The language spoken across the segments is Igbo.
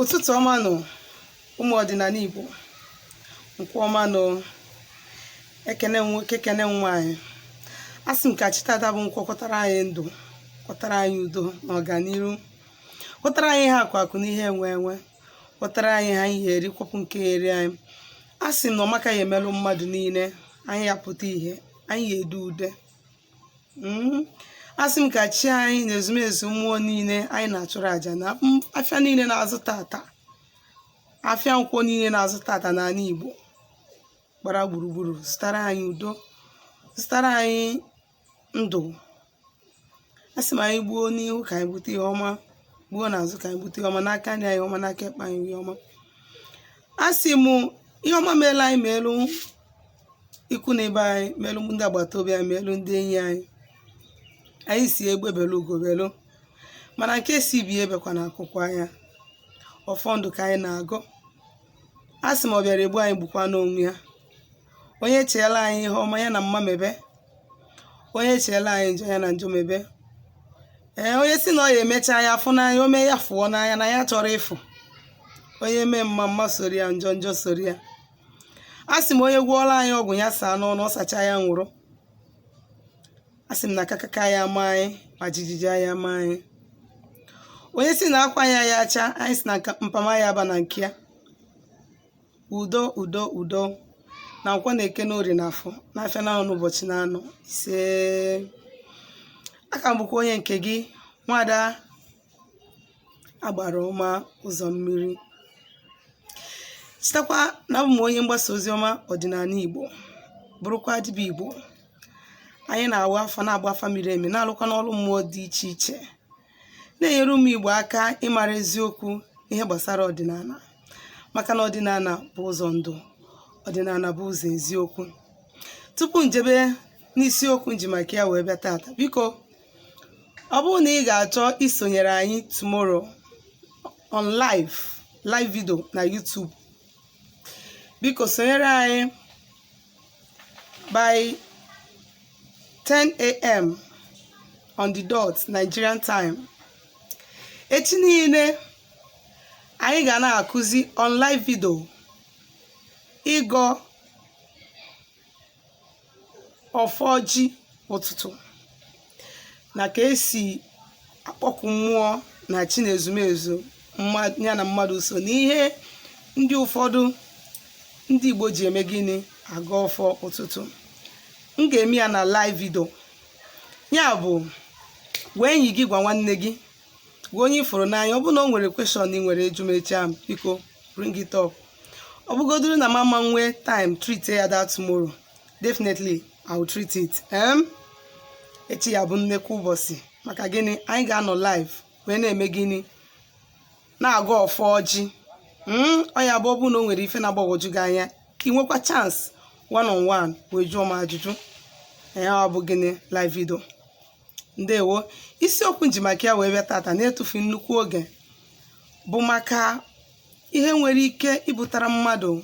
Ụtụtụ ọma nụ ụmụ ọdịnala Igbo, nkwụ ọma nụ ekene nwoke kene nwaanyị. Asị m ka chitata bụ nkwọ kwọtara anyị ndụ, kwọtara anyị udo na ọganiru, kwọtara anyị ha akụ na ihe enwe enwe, kwọtara anyị ha ihe eri kwọpụ nke eri anyị. Asị m na ọmaka ya emelụ mmadụ niile, anyị ya pụta ihe, anyị ya edu ude. Asị m ka chi anyị na ezumezu mmụọ niile anyị na-achụrụ aja na afịa niile na-azụ tata, afịa nkwọ niile na-azụ tata n'ala Igbo gbara gburugburu, zụtara anyị udo, zụtara anyị ndụ. Asị m anyị gbuo n'ihu ka anyị bute ihe ọma, gbuo n'azụ ka anyị bute ihe ọma, n'aka anyị ihe ọma, n'aka ekpe anyị ihe ọma. Asị m ihe ọma meela anyị, meelu ikwu na ibe anyị, meelu ndị agbata obi anyị, meelu ndị enyi anyị. Anyị si egbe belu ugo belu, mana nke si bi ebekwa na akwụkwọ anya ọfọ ndụ ka anyị na-agụ. Asị m ọ bịara egbu anyị gbukwa n'onwe ya. Onye cheela anyị ihe ọma ya na mma mebe, onye cheela anyị njọ ya na njọ mebe. Onye si na ọ ya emecha ya afụ n'anya, o mee ya fụọ n'anya na ya chọrọ ịfụ. Onye mee mma mma soro ya, njọ njọ soro ya. Asị m onye gwọọla anyị ọgwụ ya saa n'ọnụ, ọ sacha ya nwụrụ. Asị m na akakaka ya ama anyị, ma jijiji ya ama anyị. Onye si na akwa ya ya acha, anyị si na mpama ya aba na nke ya. Udo udo udo na nkwọ na-eke n'ori n'afọ n'afịa na n'ụbọchị na-anọ ise. Aka m bụkwa onye nke gị, nwada agbara ọma ụzọ mmiri. Chitakwa na abụ m onye mgbasa ozi ọma ọdịnala Igbo, bụrụkwa dibịa Igbo. Anyị na-awa afa na-agba afa miri emi, na-alụkwa n'ọrụ mmụọ dị iche iche, na-enyere ụmụ Igbo aka ịmara eziokwu ihe gbasara ọdịnala, maka na ọdịnala bụ ụzọ ndụ, ọdịnala bụ ụzọ eziokwu. Tupu njebe n'isiokwu nji maka ya wee bịa tata, biko ọ bụrụ na ị ga-achọ isonyere anyị tomorrow on live video na YouTube, biko sonyere anyị by 10 a.m. on the dot Nigerian time. Echi niile anyị ga na-akụzi on live video ịgọ ọfọ ji ụtụtụ na ka esi akpọku mmụọ na chi na ezumezu ya na mmadụ so n'ihe ndị ụfọdụ ndị Igbo ji eme gịnị aga ọfọ ụtụtụ. M ga-eme ya na live video. Ya bụ gwa enyi gị, gwa nwanne gị, gwa onye ifuru n'anya. Ọ bụ na o nwere question ị nwere eju mechi am, biko bring it up. Ọ bụgodoro na mama nwee time treat ya that tomorrow, definitely I will treat it. Echi ya bụ nnekwu ụbọchị, maka gịnị anyị ga-anọ live wee na-eme gịnị, na-agụ ọfọ ọjị. Ọ ya bụ ọ bụ na o nwere ife na-agbagwoju gị anya, ka ị nwekwa chance one on one wee jụọ m ajụjụ. Ọ bụ gịnị live video. Ndewo. Isiokwu nji maka ya wee bịa tata na-etufu nnukwu oge bụ maka ihe nwere ike ibutara mmadụ,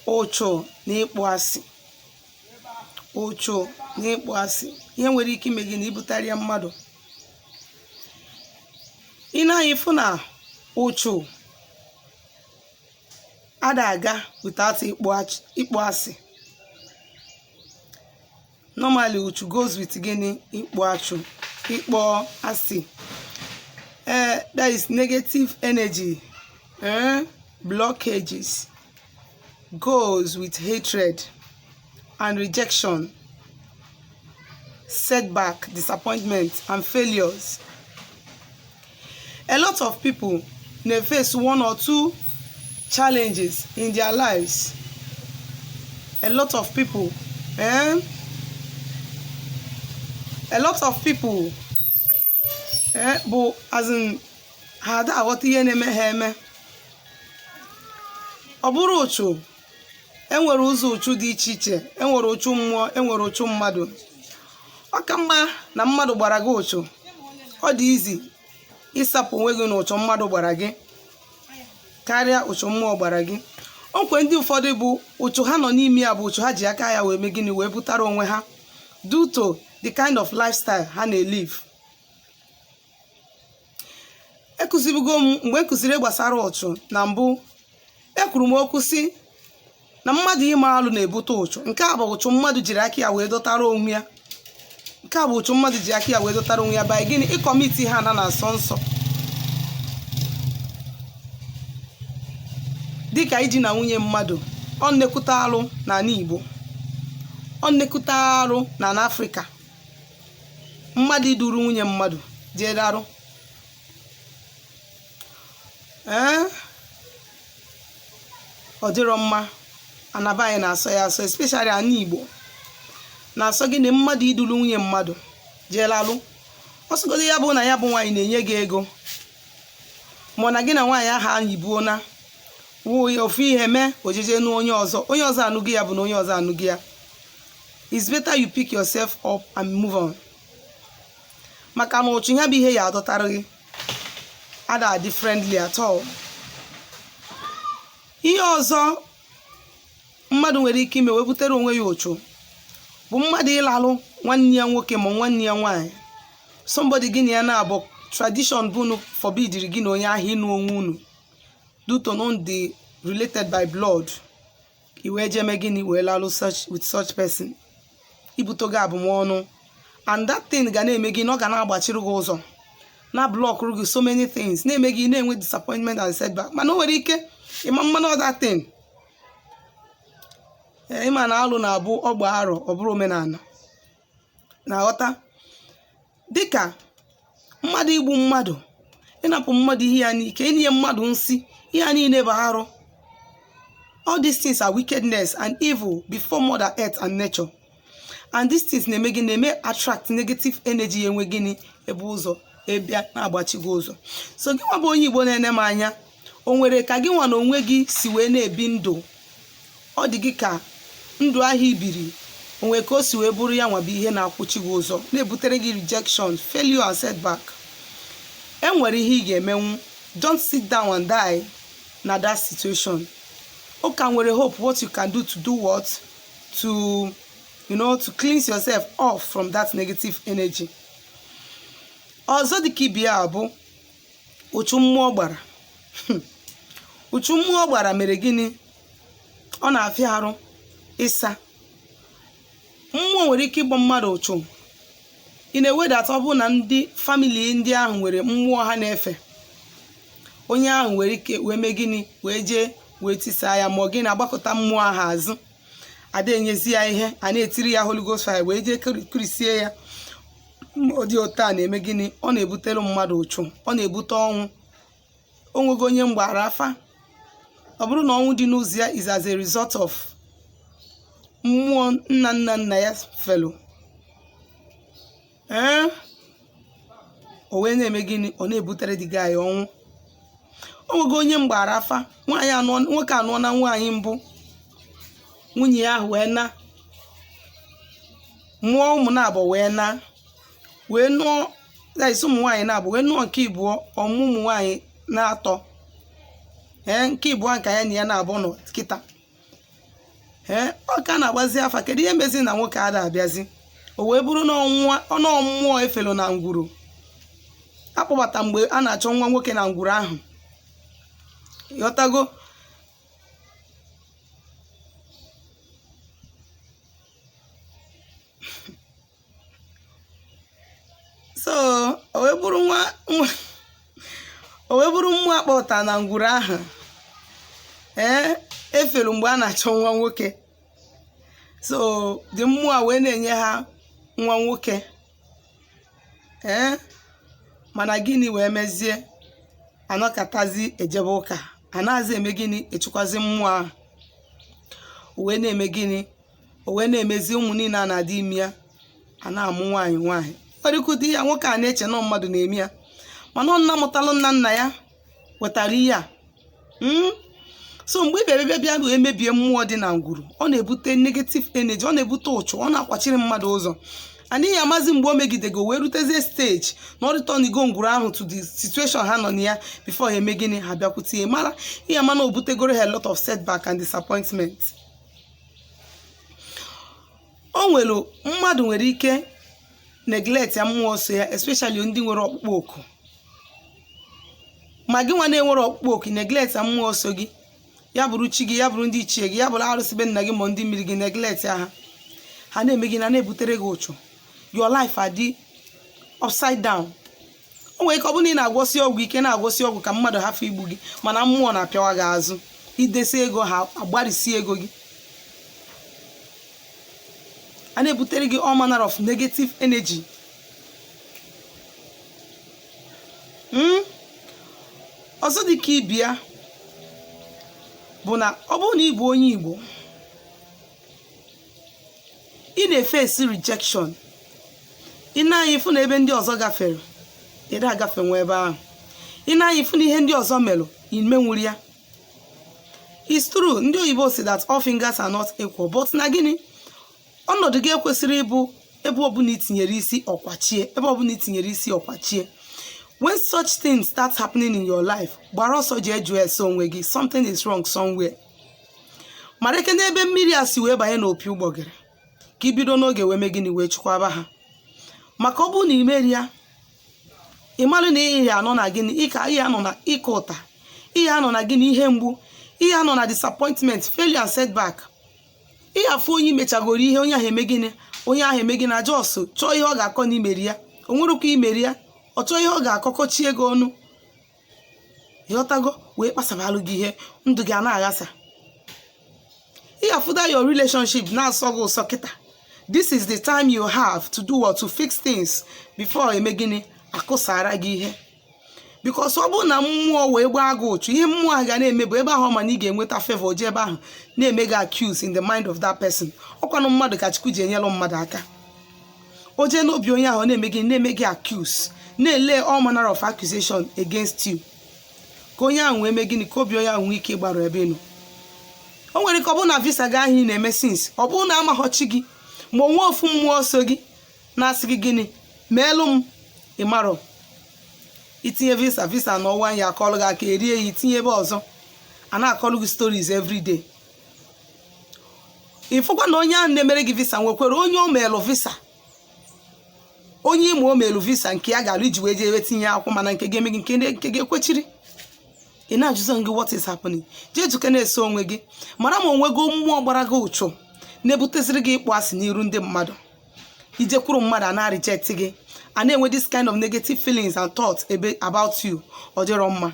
ụchụ na ịkpụ asị. Ụchụ na ịkpụ asị, ihe nwere ike ime gị na ibutara ya mmadụ. Ị na-anyị fụ na ụchụ ada aga without ịkpụ asị. Normally uchu goes with gịnị, ịkpọ asị. That is negative energy, blockages, goes with hatred and rejection, setback, disappointment and failures. A lot of people may face one or two challenges in their lives. A lot of people bụ as in ha ada aghọta ihe na-eme ha eme. Ọ bụrụ ụchụ, enwere ụzọ ụchụ dị iche iche. Enwere ụchụ mmụọ, enwere ụchụ mmadụ. Ọ ka mma na mmadụ gbara gị ụchụ, ọ dị izi ịsapụ onwe gị na ụchụ mmadụ gbara gị karịa ụchụ mmụọ gbara gị. O nkwe ndị ụfọdụ bụ ụchụ ha nọ n'ime ya bụ ụchụ ha ji aka ya wee mee gịnị, wee butara onwe ha due to the kind of lifestyle ha na-elive. ekụzibigo m mgbe nkụziri gbasara ụchụ na mbụ ekwuru m okwu si na mmadụ ime alụ na-ebute ụchụ. Nke a bụ ụchụ mmadụ jiri aka ya wee dọtara onwe ya. Nke a bụ ụchụ mmadụ ji aka ya wee dọtara onwe ya by gịnị? Ịkọmiti ha na nsọ nsọ dịka iji na nwunye mmadụ. Ọ nnekwute alụ n'ala Igbo, ọ nnekwute arụ na Afrịka. Mmadụ iduru nwunye mmadụ jere arụ. Ọ dịrọ mma. Anaba anyị na-asọ ya asọ, especially ana Igbo na-asọ gịnị? Mmadụ iduru nwunye mmadụ jere alụ. Ọsọgodo ya bụ na ya bụ nwaanyị na-enye gị ego, ma na gị na nwaanyị ahụ anyị buo na ofu ihe mee ojeje nụ onye ọzọ anụghị ya bụ na onye ọzọ anụghị ya. It's better you pick yourself up and move on. Maka na ụchụ ya bụ ihe ya adọtara gị ada adị friendly at all. Ihe ọzọ mmadụ nwere ike ime wee butere onwe ya ụchụ bụ mmadụ ịlalụ nwanne ya nwoke ma nwanne ya nwaanyị. Somebody gị na ya na-abụ tradition bụ unu forbidiri gị na onye ahụ ịnụ onwe unu due to not the related by blood. I wee jeme gịnị wee lalụ with such person. Ibutogo abụmọnụ, and that thing ga na-eme gị na ọ ga na-agbachiri gị ụzọ na block gị so many things, na-eme gị na-enwe disappointment and setback. Mana o nwere ike ịma mmanụ that thing. Ịma na alụ na-abụ ọgba arọ ọ bụrụ omenala na-aghọta. Dịka mmadụ igbu mmadụ, ịnapụ mmadụ ihe ya n'ike, inye mmadụ nsị, ihe ya niile bụ arụ. All these things are wickedness and evil before Mother Earth and nature. And these things na-eme gị na-eme attract negative energy enwe gịnị ebe ụzọ ebịa na-agbachi gị ụzọ. So gị nwa bụ onye Igbo na-ene m anya, o nwere ka gị nwa na onwe gị si wee na-ebi ndụ? Ọ dị gị ka ndụ ahụ ibiri onwe ka o si wee bụrụ ya nwa bụ ihe na-akwụchi gị ụzọ, na-ebutere gị rejection, failure and setback. E nwere ihe ị ga-emenwu. Don't sit down and die na that situation. O ka nwere hope what you can do to do what? To to cleanse yourself off from that negative energy. Ọzọ dịka ibe ya bụ ụchụ mmụọ gbara. Ụchụ mmụọ gbara mere gịnị? Ọ na-afịa arụ ịsa. Mmụọ nwere ike ịgba mmadụ ụchụ ị na-ewedata. Ọ bụ na ndị famili ndị ahụ nwere mmụọ ha na-efe, onye ahụ nwere ike wee mee gịnị? Wee jee wee tisaa ya, ma ọ gị na-agbakọta mmụọ ahụ azụ, ada enyezi ya ihe, a na-etiri ya Holy Ghost fire wee jee kurisie ya. Ọ dị otu a na-eme gịnị? Ọ na-ebutere mmadụ ụchụ, ọ na-ebute ọnwụ. O nwego onye mgbara afa. Ọ bụrụ na ọnwụ dị n'ụzọ ya is as a result of mmụọ nna ya felo. O wee na-eme gịnị? Ọ na-ebutere dị gị ọnwụ. O nwego onye mgbara afa, nwoke anụọ na nwaanyị mbụ, nwunye ya ahụ wee na mụọ ụmụ na-abụ wee nụọ isi ụmụ nwaanyị na-abụ wee nụọ nke ịbụọ ọmụ ụmụ nwaanyị na-atọ. Nke ịbụọ nke ya na ya na-abụ nọ kịta. Ọ ka na-agbazi afa. Kedu ihe mezi na nwoke ada abịazi? O wee bụrụ na ọnụ mmụọ efelo na ngwuru akpọbata mgbe a na-achọ nwa nwoke na ngwuru ahụ. Yotago. So o wee bụrụ mmụọ akpọta na ngwuru ahụ efelu mgbe a na-achọ nwa nwoke. So dị mmụọ wee na-enye ha nwa nwoke. Mana gịnị wee mezie? Anọkatazi ejebe ụka, anaghịzi eme gịnị? Echukwazi mmụọ ahụ. O wee na-eme gịnị? O wee na-emezi ụmụ niile a na-adị ime ya a na-amụ nwaanyị. Ọrịkụdị ya nwoke a na-eche na mmadụ na-eme ya, mana ọ nna mụtalụ nna ya wetara ihe a. So mgbe bịa bụ emebie mmụọ dị na ngwuru, ọ na-ebute negative energy, ọ na-ebute ụchụ, ọ na-akwachiri mmadụ ụzọ. Adịghị amazi mgbe o megidego wee rutezie stage na ọ rịtọnigo ngwuru ahụ to the situation ha nọ na ya before ha eme gịnị? Ha bịakwute ihe mara ihe mana o butegoro ha a lot of setback and disappointment. O nwere mmadụ nwere ike neglect ya mmụọ so ya, especially ndị nwere ọkpụkpọ oku. ma gị nwa na-enwere ọkpụkpọ oku neglect mmụọ nsọ gị, ya bụrụ chi gị, ya bụrụ ndị ichie gị, ya bụrụ arụsị be nna gị ma ndị mmiri gị, neglect ha na-eme gị na-ebutere gị ụchụ. Your life adị upside down. O nwere ike ọ bụrụ na ị na-agwọsị ọgwụ ike na-agwọsị ọgwụ ka mmadụ hafụ igbu gị, mana mmụọ na-apịawa gị azụ idesi ego ha agbarịsi ego gị. A na-ebutere gị all manner of negative energy. Ọzọ dị ka ibia bụ na ọ bụrụ na ị bụ onye Igbo, ị na-efesi rejection. Ị na-anya ifu na ebe ndị ọzọ gafere, ị da-agafe nwa ebe ahụ. Ị na-anya ifu na ihe ndị ọzọ melụ, imenwuri ya. It's true, ndị oyibo say that all fingers are not equal, but na gịnị? Ọnọdụ gị ekwesịrị ịbụ ebe ọbụla itinyere isi ọkwachie, ebe ọbụla itinyere isi ọkwachie. When such things start happening in your life, gbara ọsọ ji eju ese onwe gị, something is wrong somewhere. Mara eke n'ebe mmiri a si wee banye n'opi ụgbọgịrị, ka ibido n'oge wee mee gịnị wee chukwaba ha. Maka ọ bụ na imeri ya, ịmalụ na ihe anọ na gịnị, ihe anọ na ịka ụta, ihe anọ na gịnị, ihe mgbu, ihe anọ na disappointment, failure and setback. Ihe afọ onye imechagoro ihe, onye ahụ eme gịnị, onye ahụ eme gịnị ajọ ọsọ chọọ ihe ọ ga-akọ n'imeri ya, o nwerekwa imeri ya, ọ chọọ ihe ọ ga-akọkọchi ego ọnụ, ịghọtago, wee kpasabalụ gị ihe, ndụ gị a na-aghasa. Ihe afụda your relationship na-asọ gị ụsọ kịta. This is the time you have to do what, to fix things before eme gịnị akụsara gị ihe. Because ọ bụ na mmụọ wee gbaa gị ụchụ, ihe mmụọ ahụ ga na-eme bụ ebe ahụ ma na ị ga-enweta favor je ebe ahụ na-eme gị accuse in the mind of that person. Ọkwanụ mmadụ ka Chukwu ji enyelụ mmadụ aka. O jee n'obi onye ahụ na-eme gị accuse, na-ele all manner of accusation against you. Ka onye ahụ wee mee gịnị, ka obi onye ahụ nwee ike ịgbarụ ebe ị nọ. O nwere ka ọ bụ na visa gị ahụ ị na-eme since, ọ bụ na amaghọchi gị, ma onwe ofu mmụọ nsọ gị na-asị gị gịnị, meelụ m, ịmarọ. Itinye visa n'ọnwa anyị akọlụ gị aka erie ya, itinye ebe ọzọ a na-akọlụ gị stories every day. Ịfụkwa na onye ahụ na-emere gị visa nwekwara onye o meelụ visa, onye ime o meelụ visa nke ya ga-alụ iji wee jee ebe tinye akwụkwọ, mana nke ga-eme gị nke ga-ekwechiri. Ị na-ajụzọ gị what is happening. Jee juke na-eso onwe gị, mara ma onwe gị mmụọ gbara gị ụchụ na-ebuteziri gị ịkpọ asị n'iru ndị mmadụ. Ijekwuru mmadụ a na-reject gị, a na-enwe this kind of negative feelings and thoughts about you, ọ dịrọ mma.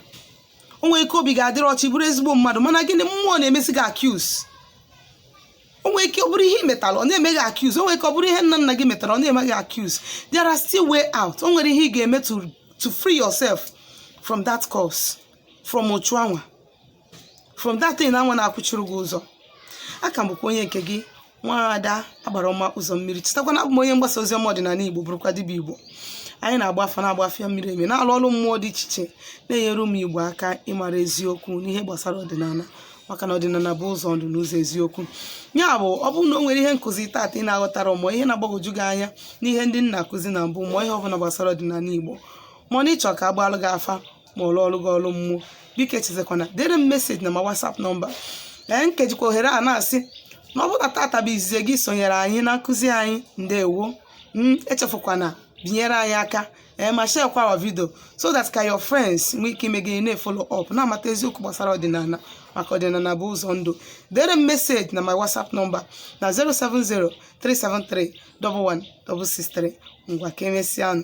O nwere ike obi ga-adịrọ ọchị bụrụ ezigbo mmadụ, mana gịnị mmụọ na-emesi gị accuse. O nwere ike ọ bụrụ ihe metalụ ọ na-eme gị accuse, o nwere ike ọ bụrụ ihe nna gị metara ọ na-eme gị accuse. There are still way out. O nwere ihe ị ga-eme to free yourself from that cause, from ochu anwa, from that thing anwa na-akwụchiri gị ụzọ. Aka m bụkwa onye nke gị, Nwaada Agbarọma ụzọ mmiri. Chetakwa na abụ m onye mgbasa ozi ọdịnala Igbo, bụrụkwa dibịa Igbo. Anyị na-agba afa na-agba afịa mmiri eme, na-alụ ọrụ mmụọ dị iche iche, na-enyere ụmụ Igbo aka ịmara eziokwu n'ihe gbasara ọdịnala, maka na ọdịnala bụ ụzọ ndụ n'ụzọ eziokwu. Ya bụ, ọ bụrụ na o nwere ihe nkụzi taata ị na-aghọtara, ma ihe na-agbagwoju gị anya n'ihe ndị nna akụzi na mbụ, ma ihe ọbụla gbasara ọdịnala Igbo, ma na ịchọ ka agbalụ gị afa ma ọlụ ọrụ gị ọrụ mmụọ, biko echezekwana dere m meseji na ma WhatsApp nọmba. Nkejikwa ohere a na-asị na ọ bụ na taata bụ izizi gị sonyere anyị na nkụzi anyị, ndewo. Echefukwana binyere anyị aka ma share kwa our video so that ka your friends nwee ike ime gị na-follow up na-amata eziokwu gbasara ọdịnala, maka ọdịnala bụ ụzọ ndụ. Dere m meseji na my WhatsApp nọmba na 070 373 11663. Ngwa ka emesịanụ.